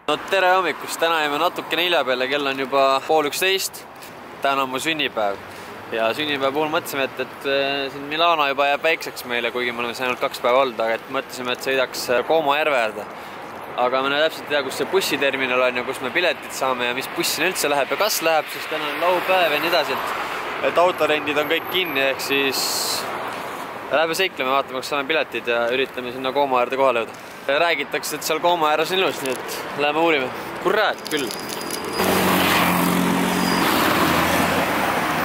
No tere hommikust, täna jäime natukene hilja peale, kell on juba 10:30. Täna on mu sünnipäev. Ja sünnipäeva puhul mõtlesime, et siin Milano juba jääb väikseks meile, kuigi me oleme siin ainult 2 päeva olnud, aga mõtlesime, et sõidaks Como järve äärde. Aga me täpselt ei tea, kus see bussiterminal on ja kus me piletid saame ja mis buss siin üldse läheb ja kas läheb, sest täna on laupäev ja nii edasi, et autorendid on kõik kinni, ehk siis läheme seikleme, vaatame, kas saame piletid ja üritame sinna Como äärde kohale jõuda. Räägitakse, et seal Como ääres on ilus, nii et läheme uurime. Kurat küll!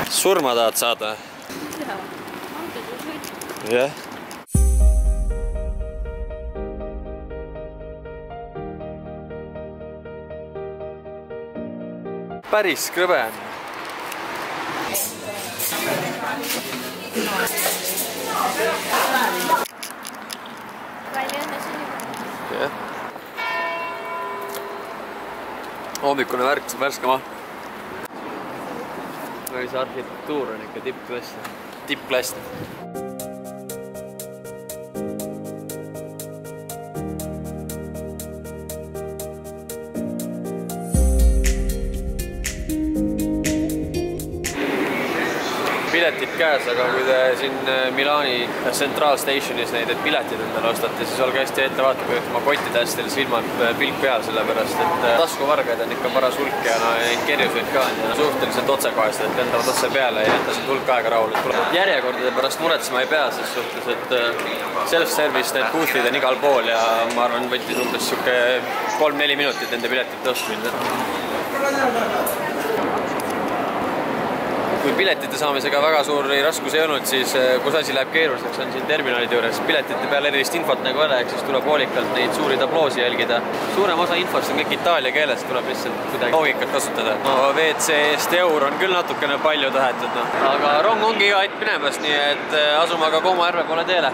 Surma tahad saada? Jah. Päris krõbe on. Hommikune värske maht. See arhitektuur on ikka tippklass. Piletid käes, aga kui te siin Milani Central Stationis neid piletid endale ostate, siis olge hästi ettevaatlik, kui oma kottidest teil silmad pilk peal, sellepärast et taskuvargaid on ikka paras hulk ja neid kerjuseid ka on ja suhteliselt otsekohased, et lendavad otse peale ja jätta siin hulk aega rahule. Järjekordade pärast muretsema ei pea, ses suhtes, et self-service need boothid on igal pool ja ma arvan, võttis umbes 3-4 minutit nende piletite ostmine. Kui piletite saamisega väga suuri raskusi ei olnud, siis kus asi läheb keeruliseks, on siin terminalide juures. Piletite peal erilist infot nagu ole, siis tuleb hoolikalt neid suuri tabloosi jälgida. Suurem osa infost on kõik itaalia keeles, tuleb lihtsalt kuidagi loogikat kasutada. No WC eest eur on küll natukene palju tahetud, aga rong ongi iga hetk minemas, nii et asume aga Como järve poole teele.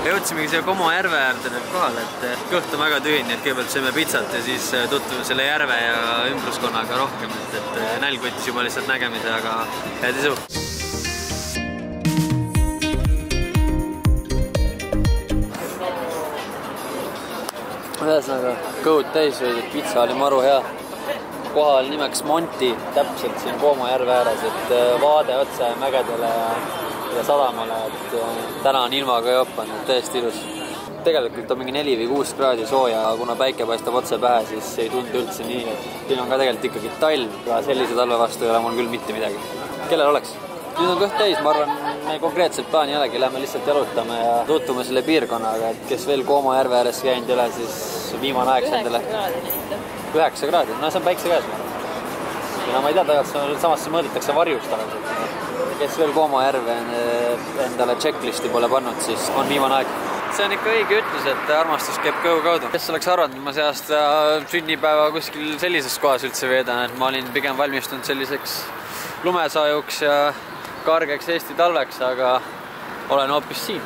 Jõudsimegi siia Como järve äärde nüüd kohale, et kõht on väga tühine, et kõigepealt sööme pitsat ja siis tutvume selle järve ja ümbruskonnaga rohkem, et nälg võttis juba lihtsalt nägemise, aga head isu! Ühesõnaga, kõhud täis võidud, pitsa oli maru hea. Kohal nimeks Monti, täpselt siin Como järve ääres, et vaade otse mägedele ja sadamale, et täna on ilmaga joppan, täiesti ilus. Tegelikult on mingi 4 või 6 kraadi sooja, kuna päike paistab otse pähe, siis ei tundu üldse nii, et siin on ka tegelikult ikkagi talv ja sellise talve vastu ei ole mul küll mitte midagi. Kellel oleks? Nüüd on kõht täis, ma arvan, me konkreetselt plaani jälegi, lähme lihtsalt jalutame ja tutvume selle piirkonnaga, et kes veel Como järve ääres käinud ei ole, siis viimane aeg endale. 9 kraadi, no see on päikse käes, ma arvan. Ja ma ei tea, tegelikult samasse mõõdetakse varjust alaliselt. Kes veel Como järve endale checklisti pole pannud, siis on viimane aeg. See on ikka õige ütlus, et armastus käib kõhu kaudu. Kes oleks arvanud, et ma see aasta sünnipäeva kuskil sellises kohas üldse veedan, et ma olin pigem valmistunud selliseks lumesaajuks ja kargeks Eesti talveks, aga olen hoopis siin.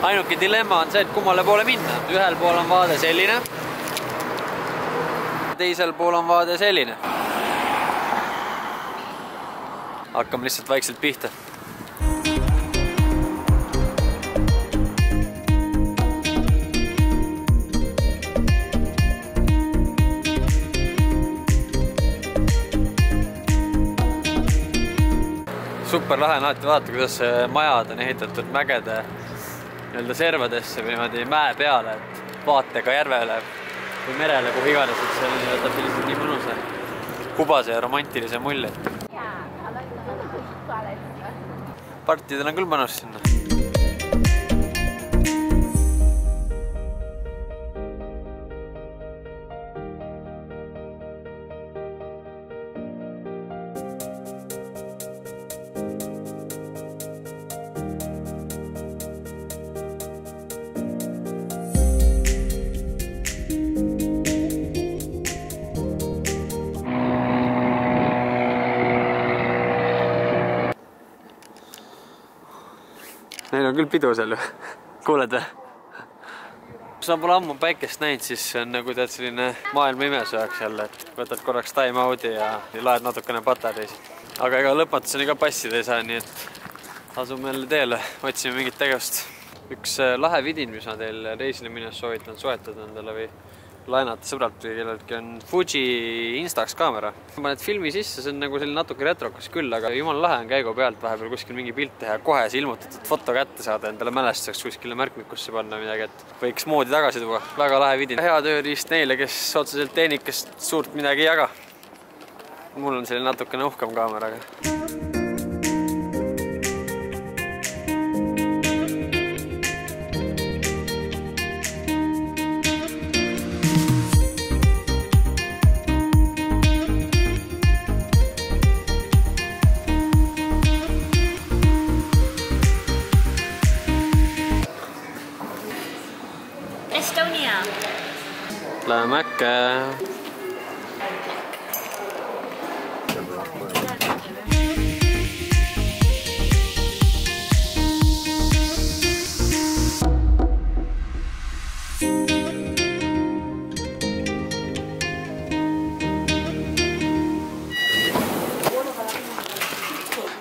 Ainuke dilemma on see, et kummale poole minna. Ühel pool on vaade selline, teisel pool on vaade selline. Hakkame lihtsalt vaikselt pihta. Super lahe on alati vaadata, kuidas majad on ehitatud mägede servadesse või mäe peale, et vaatega järvele. või merele, kuhu iganes, et see võtab sellised nii mõnusa kubase ja romantilise mulje. Partidel on küll mõnus sinna. Neil on küll pidu seal ju. Kuuled või? Kui sa pole ammu päikest näinud, siis see on nagu tead selline maailma imesööks jälle, et võtad korraks time out'i ja laed natukene patareisid. Aga ega lõpmatuseni ka passida ei saa, nii et asume jälle teele, otsime mingit tegevust. Üks lahe vidin, mis ma teil reisile minnes soovitan soetada endale või laenata sõbralt või kelleltki on Fuji Instax kaamera. Paned filmi sisse, see on nagu selline natuke retrokas küll, aga jumal lahe on käigu pealt vahepeal kuskil mingi pilt teha ja kohe see ilmutatud foto kätte saada endale mälestuseks kuskile märkmikusse panna midagi, et võiks moodi tagasi tuua. Väga lahe vidin. Hea tööriist neile, kes otseselt tehnikast suurt midagi ei jaga. Mul on selline natukene uhkam kaameraga. Estonia. Läheme äkki.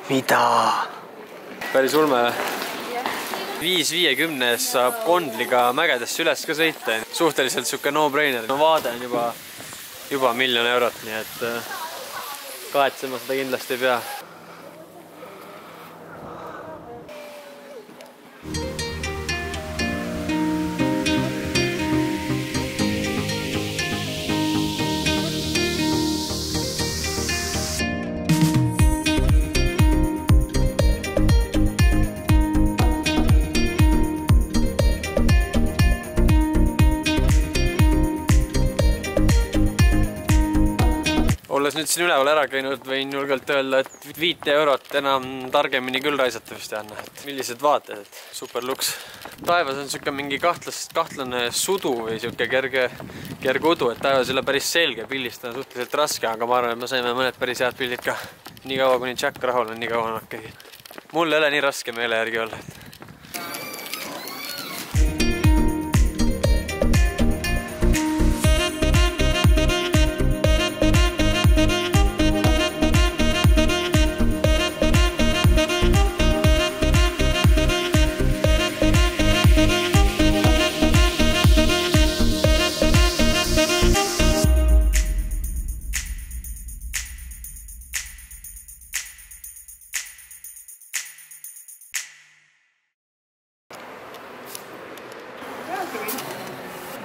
Mida? Päris ulme. 5.50 saab Kondliga mägedesse üles ka sõita. Suhteliselt siuke no-brainer. Vaade on juba 1 miljon eurot, nii et kahetsema seda kindlasti ei pea. Olles nüüd siin üleval ära käinud, võin julgelt öelda, et 5 eurot enam targemini küll raisata vist jäänne. Millised vaated, et super luks. Taevas on siuke mingi kahtlane sudu või siuke kerge udu, et taevas ei ole päris selge, pildistada on suhteliselt raske, aga ma arvan, et me saime mõned päris head pildid ka. Nii kaua, kuni Jack rahul on, nii kaua on okei. Mul ei ole nii raske meele järgi olla.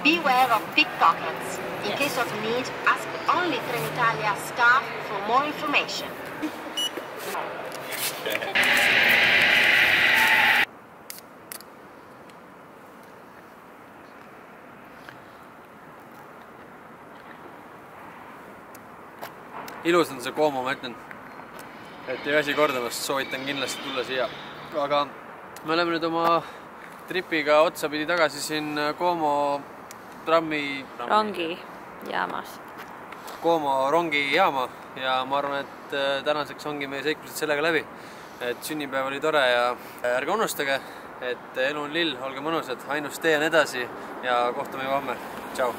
Beware of pickpockets. In case of need, ask only Trenitalia staff for more information. Ilus on see Como, ma ütlen, et ei väsi kordamast, soovitan kindlasti tulla siia. Aga me oleme nüüd oma tripiga otsapidi tagasi siin Como rongijaamas. Como rongijaama ja ma arvan, et tänaseks ongi meie seiklused sellega läbi. Et sünnipäev oli tore ja ärge unustage, et elu on lill, olge mõnusad, ainus tee on edasi ja kohtume juba homme. Tšau!